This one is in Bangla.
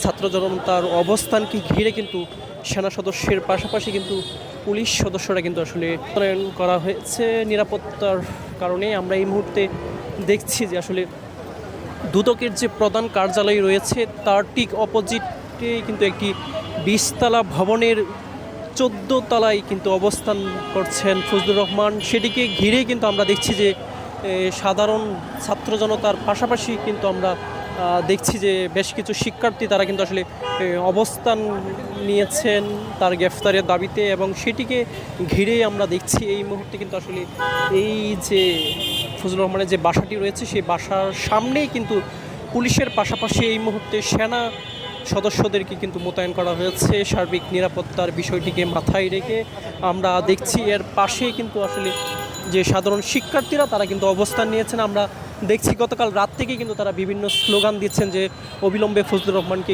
ছাত্র জনতার অবস্থানকে ঘিরে কিন্তু সেনা সদস্যের পাশাপাশি কিন্তু পুলিশ সদস্যরা কিন্তু আসলে মোতায়েন করা হয়েছে নিরাপত্তার কারণে। আমরা এই মুহূর্তে দেখছি যে আসলে দুদকের যে প্রধান কার্যালয় রয়েছে তার ঠিক অপোজিটে কিন্তু একটি ২০তলা ভবনের ১৪ তলায় কিন্তু অবস্থান করছেন ফজলুর রহমান। সেটিকে ঘিরেই কিন্তু আমরা দেখছি যে সাধারণ ছাত্র জনতার পাশাপাশি কিন্তু আমরা দেখছি যে বেশ কিছু শিক্ষার্থী তারা কিন্তু আসলে অবস্থান নিয়েছেন তার গ্রেফতারের দাবিতে, এবং সেটিকে ঘিরেই আমরা দেখছি এই মুহূর্তে কিন্তু আসলে এই যে ফজলুর রহমানের যে বাসাটি রয়েছে সেই বাসার সামনেই কিন্তু পুলিশের পাশাপাশি এই মুহূর্তে সেনা সদস্যদেরকে কিন্তু মোতায়েন করা হয়েছে সার্বিক নিরাপত্তার বিষয়টিকে মাথায় রেখে। আমরা দেখছি এর পাশেই কিন্তু আসলে যে সাধারণ শিক্ষার্থীরা তারা কিন্তু অবস্থান নিয়েছেন। আমরা দেখছি গতকাল রাত থেকেই কিন্তু তারা বিভিন্ন স্লোগান দিচ্ছেন যে অবিলম্বে ফজলুর রহমানকে